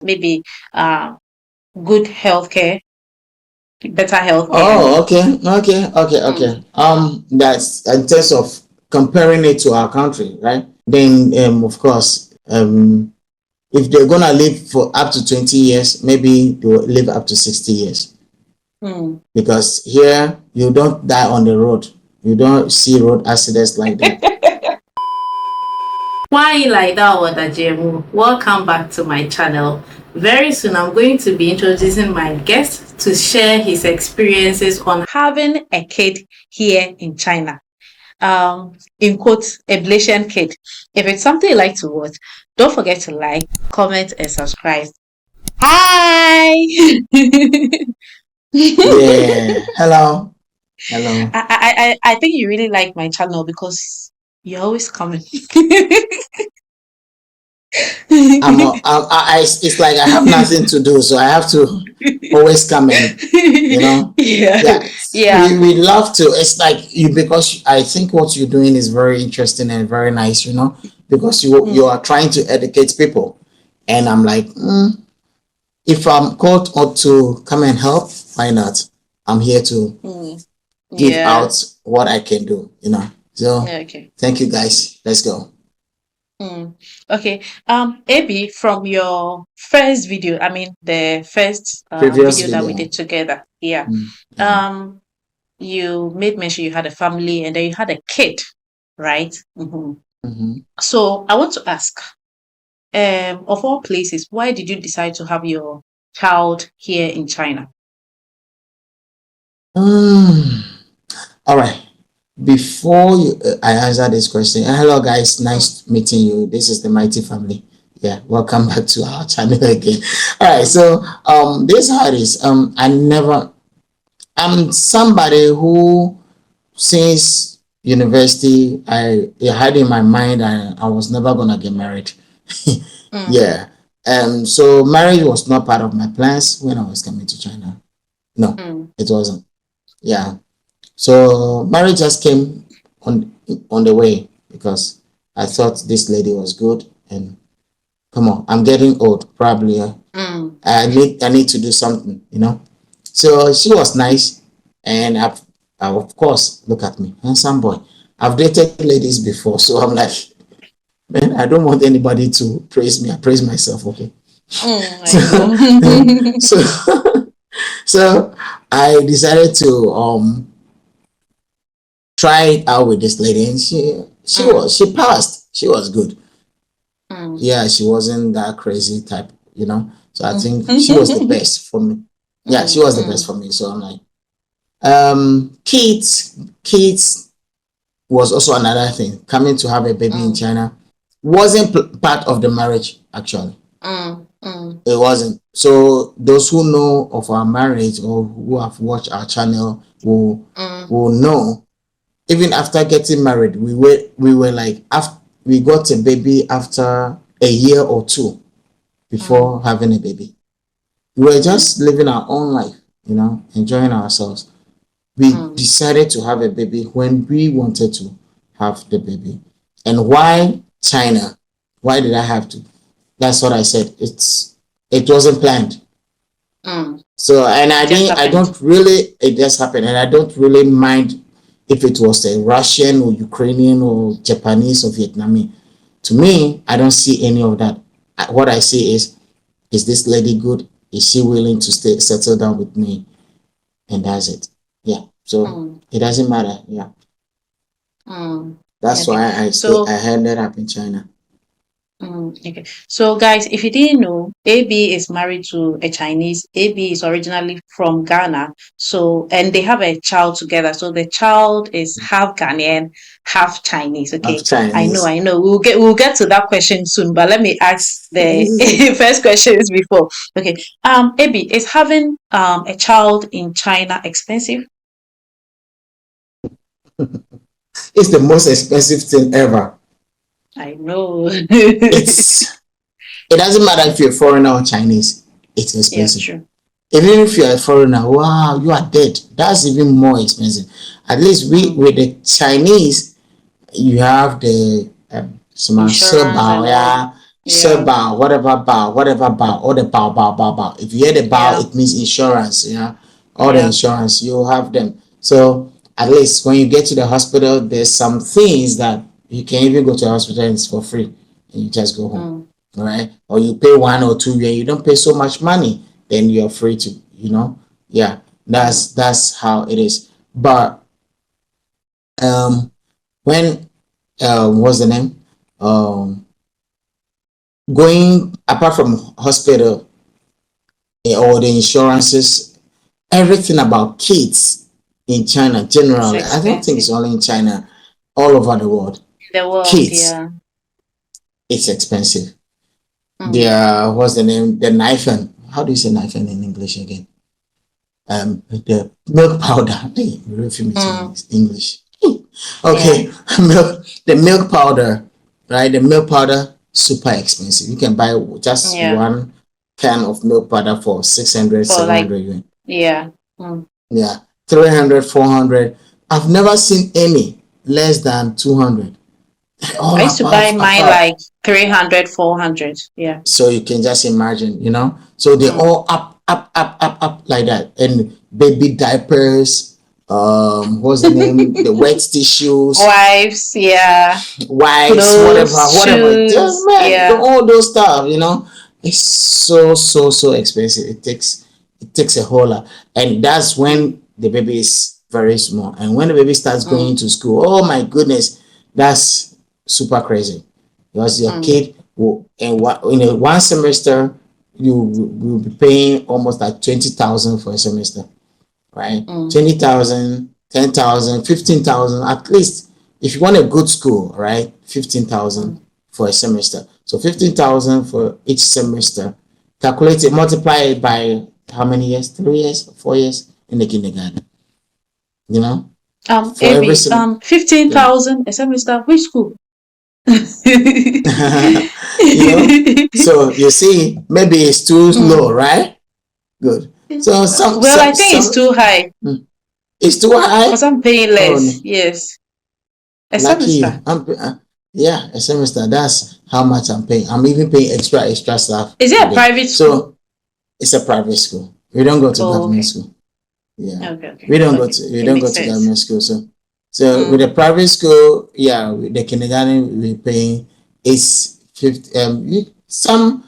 maybe good healthcare, better healthcare. I Oh, mean. okay. Mm. That's in terms of comparing it to our country, right? Then, of course, if they're gonna live for up to 20 years, maybe they will live up to 60 years. Mm. Because here you don't die on the road. You don't see road accidents like that. Why like that, Wadajemu? Welcome back to my channel. Very soon I'm going to be introducing my guest to share his experiences on having a kid here in China. In quotes, a Malaysian kid. If it's something you like to watch, don't forget to like, comment, and subscribe. Hi! Yeah. Hello. Hello. I think you really like my channel because you're always coming. It's like I have nothing to do, so I have to always come in, you know. Yeah, Yeah, yeah. we love to. It's like you, because I think what you're doing is very interesting and very nice, because you Mm, are trying to educate people, and I'm like, if I'm called out to come and help, why not? I'm here to mm, give yeah. out what I can do. So Okay. thank you guys. Let's go. Mm. Okay. AB, from your first video, I mean the first Previous video that we video. did together. Yeah. Yeah. You made mention you had a family and then you had a kid, right? Mhm. So I want to ask, of all places, why did you decide to have your child here in China? Mm. All right. Before I answer this question, hello guys, Mm, nice meeting you. This is the Mighty Family. Yeah, welcome back to our channel again. All right, mm, so this is how it is. I'm somebody who, since university, I had in my mind I was never gonna get married. mm, Yeah. So marriage was not part of my plans when I was coming to China. No, mm, it wasn't. Yeah. So marriage just came on the way because I thought this lady was good, and come on, I'm getting old. Probably mm. I need to do something. So she was nice, and of course, look at me, handsome boy. I've dated ladies before, so I'm like, man, I don't want anybody to praise me. I praise myself, okay? So I know. so so I decided to try it out with this lady, and Mm, she passed. She was good. mm, Yeah, she wasn't that crazy type. So I mm. think she was the best for me. Yeah, she Mm, was the best mm, for me. So I'm like, kids was also another thing. Coming to have a baby in mm, China wasn't part of the marriage, actually. mm, mm, It wasn't. So those who know of our marriage or who have watched our channel mm, will know. Even after getting married, we were like, after we got a baby after a year or two mm, before having a baby. We were mm, just living our own life, enjoying ourselves. We mm, decided to have a baby when we wanted to have the baby. And why China? Why did I have to? That's what I said. It wasn't planned. mm. So, and It just I happened. don't really, it just happened, and I don't really mind if it was a Russian or Ukrainian or Japanese or Vietnamese. To me, I don't see any of that. What I see is this lady good? Is she willing to settle down with me? And that's it. Yeah. So Mm, it doesn't matter. Yeah. mm. That's Okay. why I So, ended up in China. okay. So, guys, if you didn't know, AB is married to a Chinese. AB is originally from Ghana. So, and they have a child together. So the child is half Ghanaian, half Chinese. Of Okay. I know, Chinese. I know. We'll get to that question soon, but let me ask the first questions before. Okay. AB, is having a child in China expensive? It's the most expensive thing ever. I know. It's it doesn't matter if you're foreigner or Chinese. It's Yeah, expensive. true. Even if you're a foreigner, wow, you are dead. That's even more expensive. At least we Mm. with the Chinese, you have the Insurance and all. Say Yeah. bow, whatever bow, or the bow. If you hear the bow, Yeah. it means insurance, all the Yeah. insurance, you have them. So at least when you get to the hospital, there's some things that you can even go to the hospital and it's for free and you just go home. Mm. All right. Or you pay 1 or 2 and you don't pay so much money, then you're free to, yeah, Mm. that's how it is. But um when what's the name? Going apart from hospital, or the insurances, everything about kids in China It's generally, I don't think expensive. it's only in China, all over the world. The world, Kids, yeah. it's expensive. Mm. Their what's the name? The knife and how do you say knife in English again? The milk powder. Hey, you refer me to Mm. English. Yeah. Okay, the milk powder, right? The milk powder super expensive. You can buy just Yeah. one can of milk powder for 600, For seven like, hundred yuan. yeah. Mm. Yeah, 300, 400. I've never seen any less than 200. All I used to buy mine above. like 300, 400. Yeah. So you can just imagine, So they Mm. all up like that. And baby diapers, what's the name? The wet tissues, Wives, yeah. wipes, Clothes, whatever. Just, shoes, man, yeah. all those stuff. It's so expensive. It takes a whole lot. And that's Mm. when the baby is very small. And when the baby starts going Mm. to school, oh my goodness, that's super crazy. Because your Mm. kid will, in a one semester, you will be paying almost like 20,000 for a semester, right? Mm. 20,000, 10,000, 15,000 at least. If you want a good school, right? 15,000 Mm. for a semester. So 15,000 for each semester. Calculate it, multiply it by how many years? 3 years, 4 years in the kindergarten. You know, for every Amy, sem. Yeah. 15,000 a semester. Which school? you know, so you see, maybe it's too low, Mm. right? Good. So some Well, I some think it's some too high it's too because high. I'm paying Oh less. no. Yes, a Lucky semester. you. Yeah, a semester. That's how much I'm paying. I'm even paying extra stuff Is for it a them. private school? So it's a private school. We don't go to Oh, government okay. school. Yeah, Okay, okay, we don't go okay. to we It don't go makes to sense. government school. So with a Mm. private school, yeah, with the kindergarten we paying is 50. Some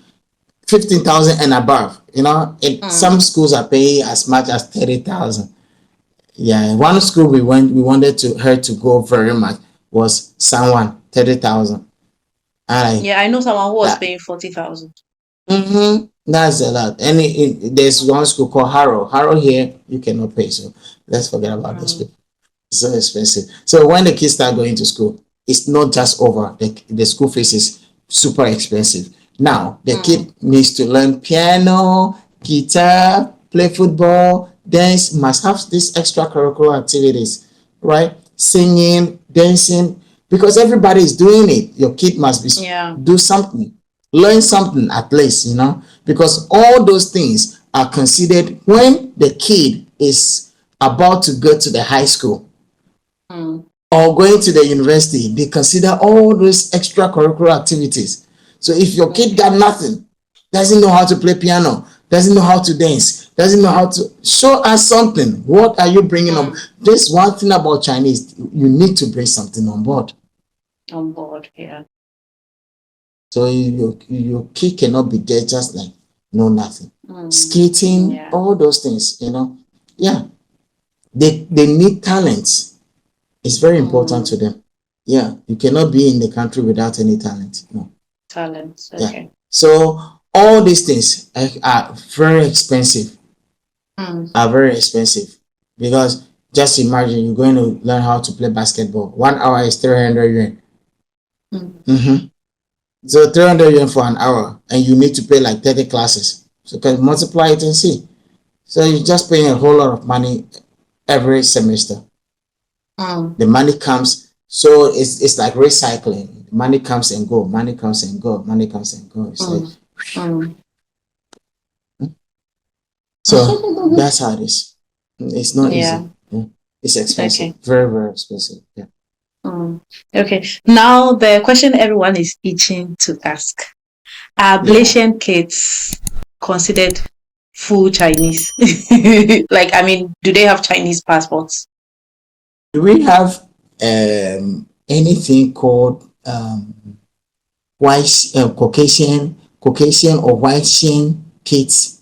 15,000 and above. Some Mm. schools are paying as much as 30,000. Yeah, one school we wanted to her to go very much was San 30,000. And Yeah, I know someone who was that paying 40,000. that's a lot. And there's one school called Harrow. Harrow here you cannot pay, so let's forget about those Mm. people. It's so expensive. So when the kids start going to school, it's not just over. The school fees is super expensive. Now the Mm. kid needs to learn piano, guitar, play football, dance, must have these extracurricular activities, right? Singing, dancing, because everybody is doing it. Your kid must be Yeah. do something, learn something at least, because all those things are considered when the kid is about to go to the high school Mm. or going to the university. They consider all those extracurricular activities. So if your kid Okay. got nothing, doesn't know how to play piano, doesn't know how to dance, doesn't know how to show us something, what are you bringing up? Mm. This one thing about Chinese, you need to bring something on board. On board. Yeah. So your kid cannot be there just like no nothing. Mm. Skating, Yeah. all those things. Yeah, they need talents. It's very important to Mm. them. Yeah, you cannot be in the country without any talent. No. Talents. Yeah. Okay. So all these things are very expensive. Mm. Are very expensive because just imagine you're going to learn how to play basketball. 1 hour is 300 yuan. Mm. So 300 yuan for an hour, and you need to pay like 30 classes. So can multiply it and see. So you're just paying a whole lot of money every semester. Mm. The money comes, so it's like recycling. Money comes and go, money comes and go, money comes and go. It's like, Mm. Mm. so that's how it is. It's not Yeah. easy. Yeah. It's expensive, Okay. very, very expensive. Yeah. Mm. Okay. Now the question everyone is itching to ask. Are Yeah. Malaysian kids considered full Chinese? Like, I mean, do they have Chinese passports? Do we have anything called white Caucasian or white Shin kids?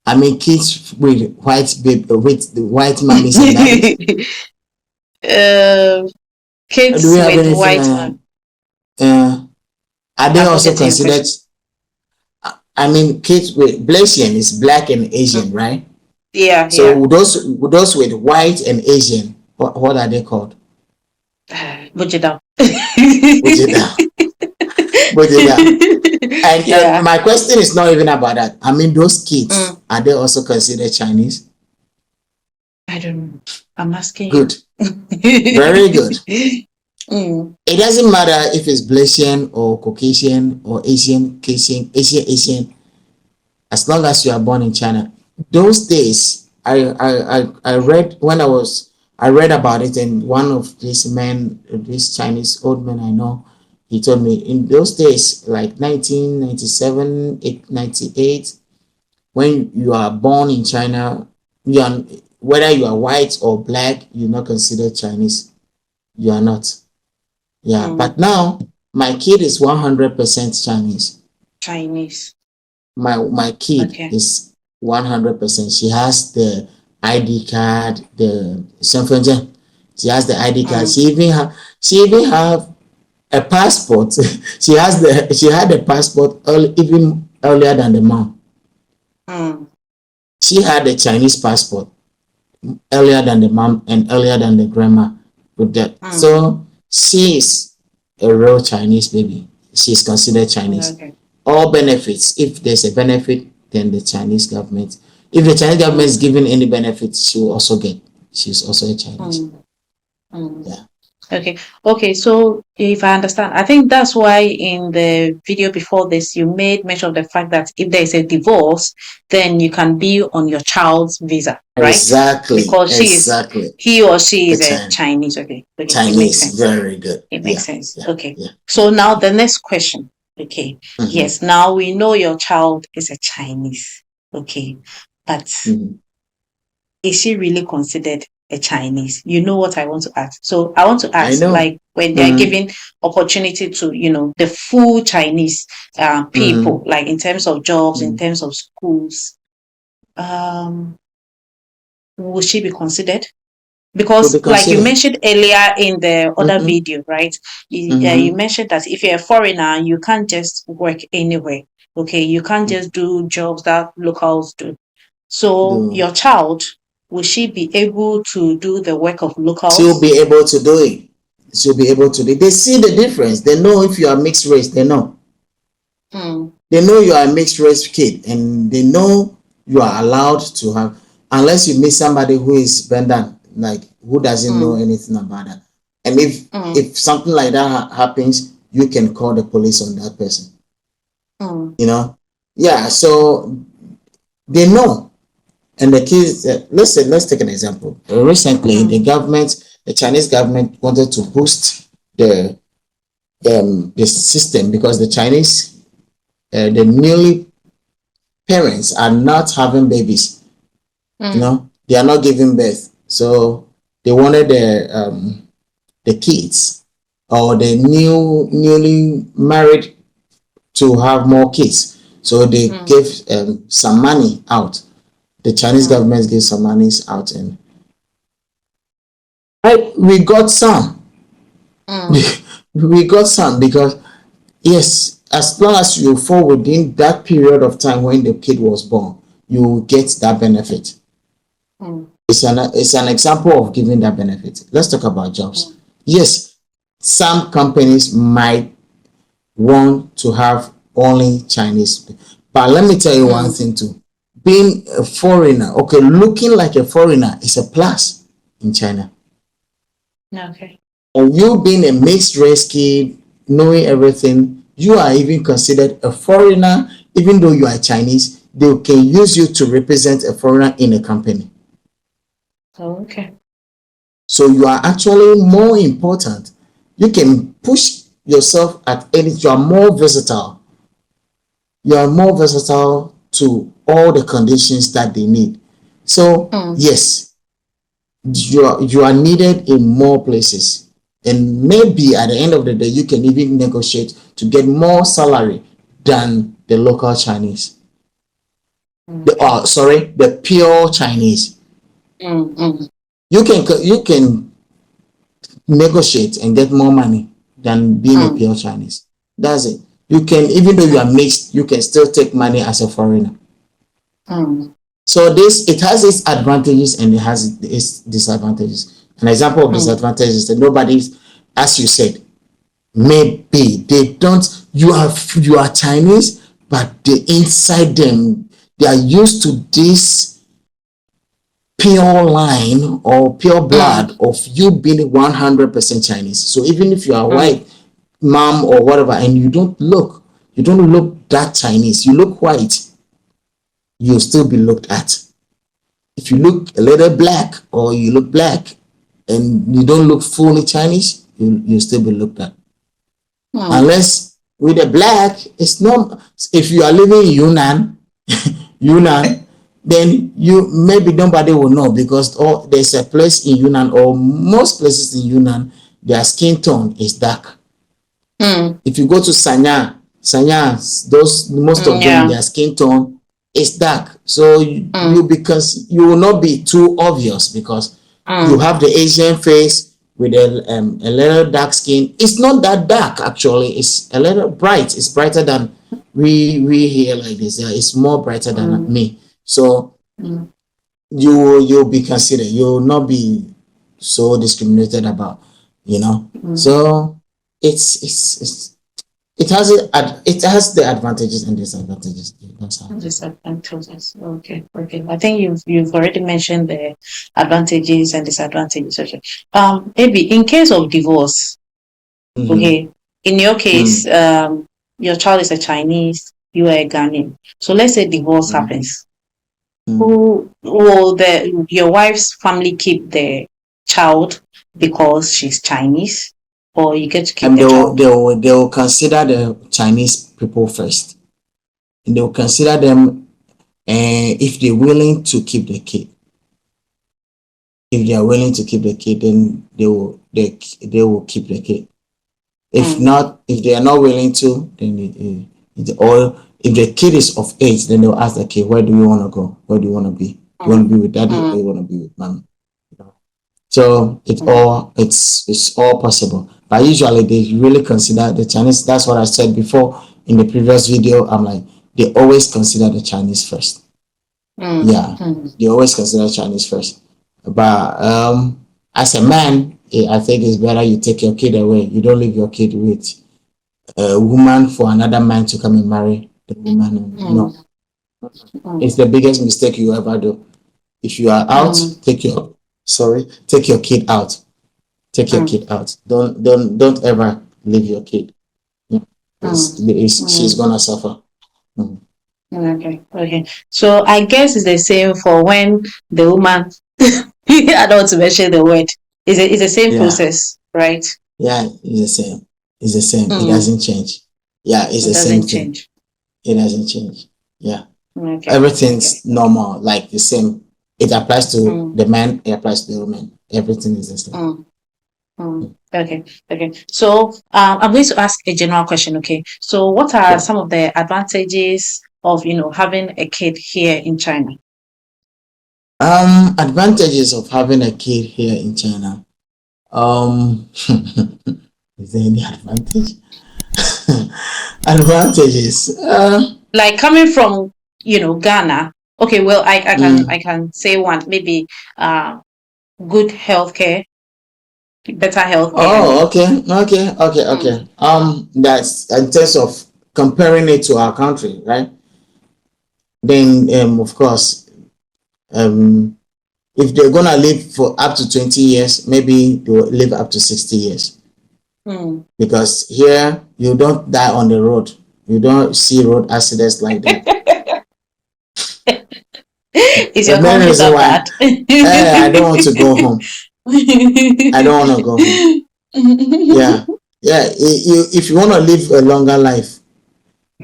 I mean, kids with white baby, with the white mummies and daddies. uh, Do we kids have with anything? white man. Uh, are they I've also forgotten your considered? question. I mean, kids with Blasian is black and Asian, Mm, right? yeah, yeah. So those with white and Asian, what are they called? Bujida. Bujida, Bujida. And Yeah. my question is not even about that. I mean, those kids, Mm, are they also considered Chinese? I don't know. I'm asking Good, you. very good. Mm, It doesn't matter if it's Blasian or Caucasian or Asian, as long as you are born in China. Those days, I read when I read about it, and one of these men, this Chinese old man I know, he told me in those days, like 1997, 98, when you are born in China, you are, whether you are white or black, you're not considered Chinese. You are not. Yeah, mm, but now my kid is 100% Chinese. Chinese. My kid Okay. is 100%. She has the ID card, the something. She has the ID card. Mm, She even have a passport. She had a passport even earlier than the mom. mm, She had a Chinese passport earlier than the mom and earlier than the grandma with that. mm. So she is a real Chinese baby. She's considered Chinese. Okay. All benefits. If there's a benefit, then the Chinese government. If the Chinese government is Mm, giving any benefits, she will also get. She's also a Chinese. mm, mm. Yeah. Okay. Okay. So if I understand, I think that's why in the video before this, you made mention of the fact that if there is a divorce, then you can be on your child's visa, right? Exactly. Because Exactly. he or she The is a Chinese. Okay. Okay. It makes Chinese. sense. Very good. It makes Yeah. sense. Yeah. Okay. Yeah. So now the next question. Okay. Mm-hmm. Yes. Now we know your child is a Chinese. Okay. But Mm-hmm. is she really considered a Chinese? You know what I want to ask. So I want to I ask, know. like, when they're Mm-hmm. giving opportunity to, the full Chinese Mm-hmm. people, like in terms of jobs, in Mm-hmm. terms of schools, um, will she be considered? To be Because, like you considered. mentioned earlier in the other Mm-hmm. video, right? You Mm-hmm. mentioned that if you're a foreigner, you can't just work anywhere. Okay, you can't just do jobs that locals do. So Do your child, will she be able to do the work of she'll locals? be able to do it. She'll be able to do it. They see the difference. They know if you are mixed race. They know. Hmm. They know you are a mixed race kid, and they know you are allowed to have, unless you meet somebody who is Bendan, like who doesn't know Hmm. anything about that. And if Hmm. if something like that happens, you can call the police on that person. Hmm. Yeah. So they know. And the kids, let's take an example. Recently, Hmm. the Chinese government wanted to boost the system because the newly parents are not having babies. Hmm. They are not giving birth, so they wanted the kids or the newly married to have more kids. So they Hmm. gave some money out. The Chinese Hmm. government gave some monies out, and we got some. Hmm. We got some because yes, as long as you fall within that period of time when the kid was born, you get that benefit. Hmm. It's an example of giving that benefit. Let's talk about jobs. Hmm. Yes, some companies might want to have only Chinese, but let me tell you one Hmm. thing too. Being a foreigner, okay, looking like a foreigner is a plus in China. Okay. And you being a mixed race kid, knowing everything, you are even considered a foreigner, even though you are Chinese. They can use you to represent a foreigner in a company. Okay. So you are actually more important. You can push yourself at any, you are more versatile you are more versatile to all the conditions that they need. So yes, you are needed in more places, and maybe at the end of the day you can even negotiate to get more salary than the local Chinese. The pure Chinese. You can negotiate and get more money than being a pure Chinese. That's it. You can, even though you are mixed, you can still take money as a foreigner. So it has its advantages and it has its disadvantages. An example of disadvantages is that nobody, as you said, maybe they don't. You are Chinese, but the inside them, they are used to this pure line or pure blood of you being 100% Chinese. So even if you are white, mom or whatever, and you don't look that Chinese, you look white, you'll still be looked at. If you look a little black or you look black and you don't look fully Chinese, you'll still be looked at. Unless with the black, it's not. If you are living in Yunnan, then you maybe nobody will know, because there's a place in Yunnan, or most places in Yunnan, their skin tone is dark. If you go to Sanya, most of them, their skin tone is dark. So you will not be too obvious, because you have the Asian face with a little dark skin. It's not that dark actually. It's a little bright. It's brighter than we here like this. Yeah, it's more brighter than me. So you'll be considered. You'll not be so discriminated about. So it has the advantages and disadvantages. That's how. Disadvantages. Okay. I think you've already mentioned the advantages and disadvantages. Okay. Maybe in case of divorce. Okay. In your case, your child is a Chinese, you are a Ghanaian. So let's say divorce happens. Who will your wife's family keep the child because she's Chinese? Or you get to keep the child? They will consider the Chinese people first, and they will consider them if they're willing to keep the kid. If they are willing to keep the kid, then they will keep the kid. If not, if they are not willing to, then or if the kid is of age, then they'll ask the kid, where do you want to go? Where do you want to be? You want to be with daddy, or you want to be with mommy? So it's all possible. But usually they really consider the Chinese. That's what I said before in the previous video. I'm like, they always consider the Chinese first. They always consider Chinese first. But as a man, I think it's better you take your kid away. You don't leave your kid with a woman for another man to come and marry the woman. No. It's the biggest mistake you ever do. If you are out, take your kid out. Take your kid out. Don't ever leave your kid. She's gonna suffer. Okay. So I guess it's the same for when the woman I don't want to mention the word. It's the same process, right? Yeah, it's the same. It doesn't change. Yeah, it's the same thing. It doesn't change. Yeah. Okay. Everything's normal, like the same. It applies to the man, it applies to the woman. Everything is the same. Okay. So I'm going to ask a general question. Okay. So what are some of the advantages of having a kid here in China? Advantages of having a kid here in China. Is there any advantage? Advantages. Like coming from Ghana. Okay, well I can say one, maybe good healthcare, better healthcare. Oh, okay. That's in terms of comparing it to our country, right? Then of course, if they're gonna live for up to 20 years, maybe they will live up to 60 years. Because here you don't die on the road. You don't see road accidents like that. Is your country that bad? I don't want to go home. I don't want to go home. Yeah. If you want to live a longer life,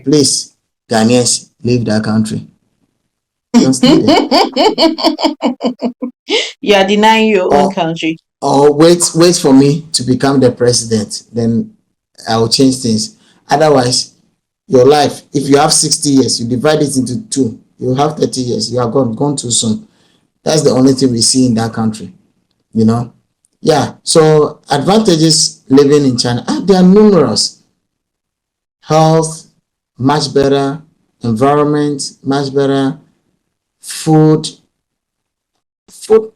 please Ghanaians leave that country. Don't stay there. You are denying your own Or country. wait for me to become the president. Then I will change things. Otherwise, your life, if you have 60 years, you divide it into two. You have 30 years. You are gone too soon. That's the only thing we see in that country. You know. Yeah. So advantages living in China. There are numerous. Health, much better. Environment, much better. Food.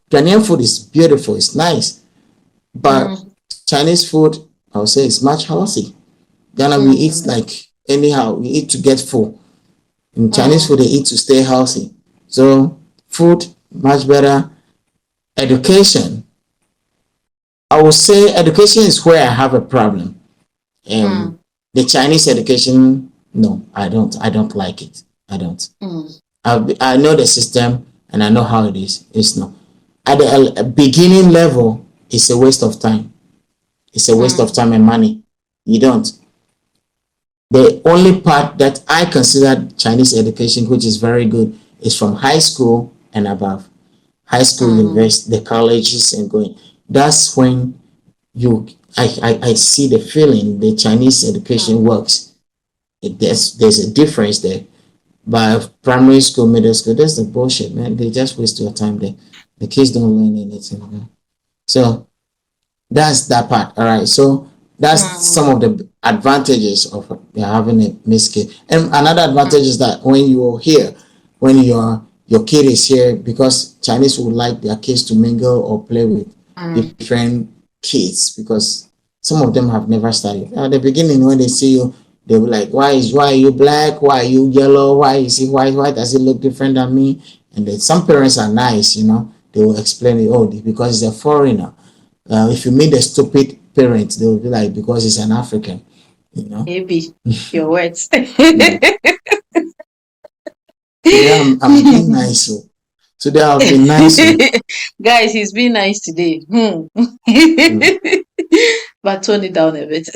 Ghanaian food is beautiful. It's nice. But Chinese food, I would say, is much healthy. Ghana, we eat like anyhow. We eat to get full. In Chinese food, they eat to stay healthy. So food, much better. Education. I would say education is where I have a problem. The Chinese education, no, I don't like it. I don't. I know the system and I know how it is. It's not. At the beginning level, it's a waste of time. It's a waste of time and money. You don't. The only part that I consider Chinese education, which is very good, is from high school and above. High school, university, the colleges and going. That's when I see the feeling the Chinese education works. There's a difference there. But primary school, middle school, that's the bullshit, man. They just waste your time there. The kids don't learn anything. Man. So that's that part. All right. So that's some of the advantages of having a mixed kid. And another advantage is that when you're here, when your kid is here, because Chinese would like their kids to mingle or play with different kids, because some of them have never studied. At the beginning, when they see you, they'll be like, why are you black? Why are you yellow? Why is he white? Why does it look different than me? And then some parents are nice, you know, they will explain it, oh, because he's a foreigner. If you meet a stupid parent, they will be like, because he's an African, you know. Maybe your words. Yeah, I'm being nice. So today I'll be nice. Guys, he's being nice today. But tone it down a bit.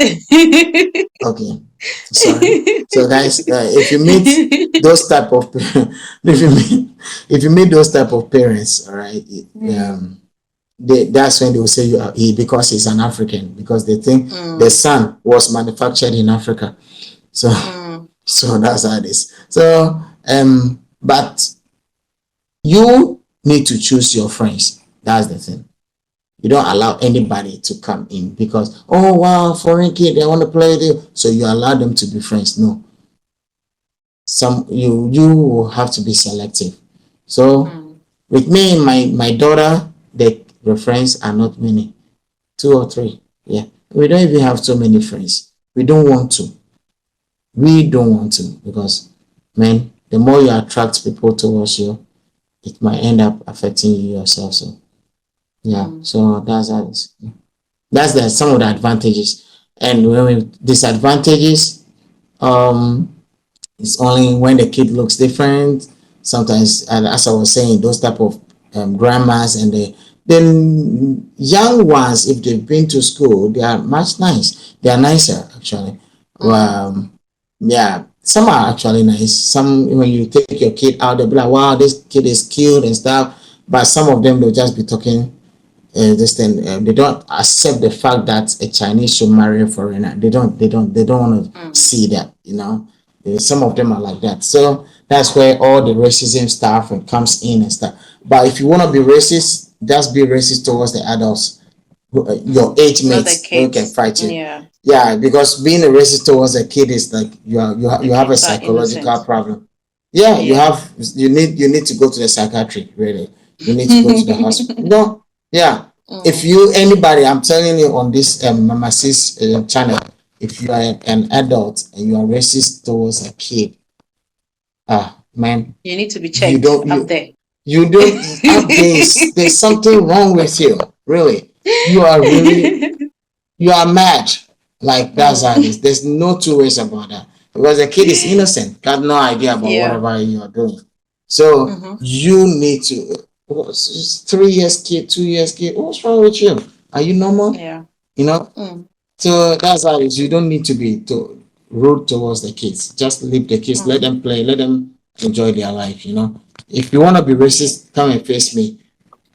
Okay, sorry. So guys, if you meet those type of if you meet those type of parents, all right, that's when they will say you are because he's an African, because they think the son was manufactured in Africa. So so that's how it is. So but you need to choose your friends. That's the thing. You don't allow anybody to come in because, oh wow, foreign kid, they want to play with you. So you allow them to be friends. No. You will have to be selective. So with me and my daughter, the friends are not many. 2 or 3. Yeah. We don't even have so many friends. We don't want to. We don't want to, because man, the more you attract people towards you, it might end up affecting you yourself. So yeah, so that's how it is. That's some of the advantages. And when we disadvantages, it's only when the kid looks different. Sometimes, and as I was saying, those type of grandmas and the then young ones, if they've been to school, they are much nice. They are nicer actually. Yeah, some are actually nice. Some, when you take your kid out, they'll be like, wow, this kid is cute and stuff. But some of them, they'll just be talking this thing. They don't accept the fact that a Chinese should marry a foreigner. They don't want to see that, you know. Some of them are like that. So that's where all the racism stuff comes in and stuff. But if you want to be racist, just be racist towards the adults, your age mates who can fight you. Yeah, because being a racist towards a kid is like you have a psychological problem. Yeah, you need to go to the psychiatrist, really. You need to go to the hospital. No, yeah. If anybody, I'm telling you on this Mama Sis channel, if you are an adult and you are racist towards a kid, man, you need to be checked up there. You don't there's something wrong with you, really. You are mad. Like that's how it is. There's no two ways about that. Because the kid is innocent, got no idea about whatever you're doing. So you need to 3 years kid, 2 years kid. What's wrong with you? Are you normal? Yeah. You know? So that's how it is. You don't need to be rude towards the kids. Just leave the kids, let them play, let them enjoy their life, you know. If you want to be racist, come and face me.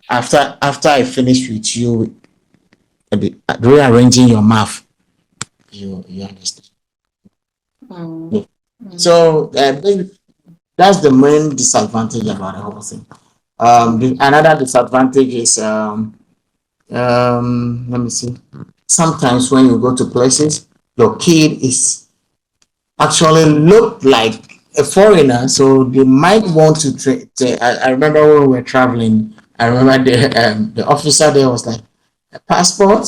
After I finish with you, rearranging your mouth, you understand. Mm. So that's the main disadvantage about the whole thing. Another disadvantage is let me see. Sometimes when you go to places, your kid is actually look like a foreigner, so they might want to. I remember when we were traveling. I remember the officer there was like, "A passport."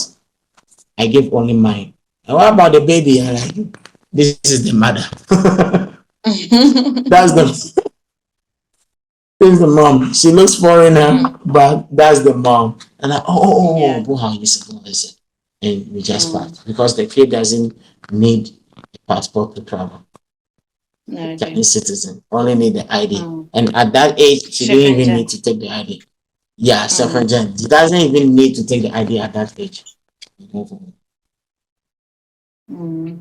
I gave only mine. And what about the baby? I'm like, this is the mother. That's the this is the mom. She looks foreigner, but that's the mom. And like, Yeah. how you suppose it? And we just part because the kid doesn't need a passport to travel. Okay. Chinese citizen only need the ID, and at that age, she didn't even need to take the ID. Yeah, Sheffield She doesn't even need to take the ID at that age. Mm.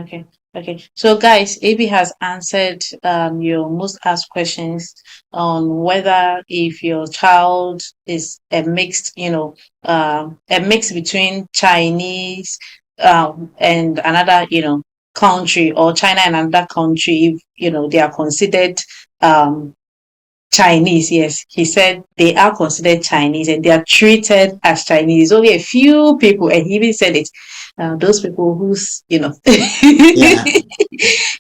Okay. Okay. So guys, AB has answered your most asked questions on whether if your child is a mixed, a mix between Chinese and another, country, or China and another country, if they are considered um Chinese. Yes, he said they are considered Chinese and they are treated as Chinese. Only a few people, and he even said it. Those people who's,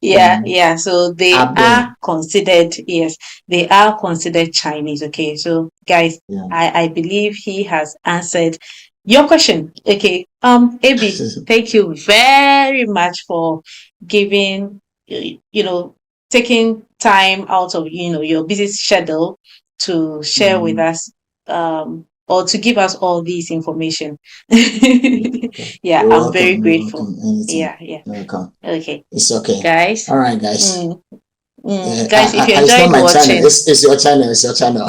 Yeah, yeah. So they up there. are considered, yes, they are considered Chinese. Okay, so guys, Yeah. I believe he has answered your question. Okay, AB, thank you very much for giving, taking time out of your busy schedule to share with us, or to give us all this information. Okay. Yeah, You're I'm very welcome. You're grateful. welcome. Anytime. Yeah, yeah. You're welcome. Okay, It's okay. guys. All right, guys. Guys, if you It's not enjoyed my channel. watching, It's your channel. It's your channel.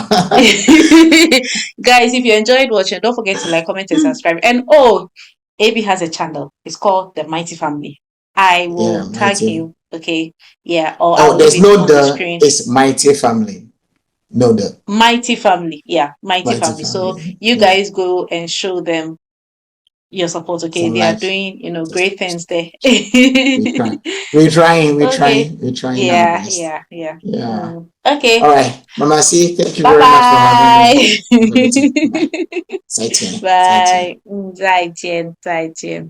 guys, if you enjoyed watching, don't forget to like, comment, and subscribe. And AB has a channel. It's called The Mighty Family. I Yeah, will tag mighty. him. Okay, yeah, or Oh, I'll leave there's it no on the the. screen. It's mighty family. No the Mighty Family, yeah, Mighty mighty Family. So family. you Yeah. guys go and show them your support. Okay, Some they are life. doing great things there. We try. We're trying. We're Okay, trying. We're trying our yeah, best. yeah, yeah. Yeah. Okay, All right, Mama. See, thank you bye very much for having me. bye. Have a good day. Bye. 再见，再见。Bye. 再见，再见。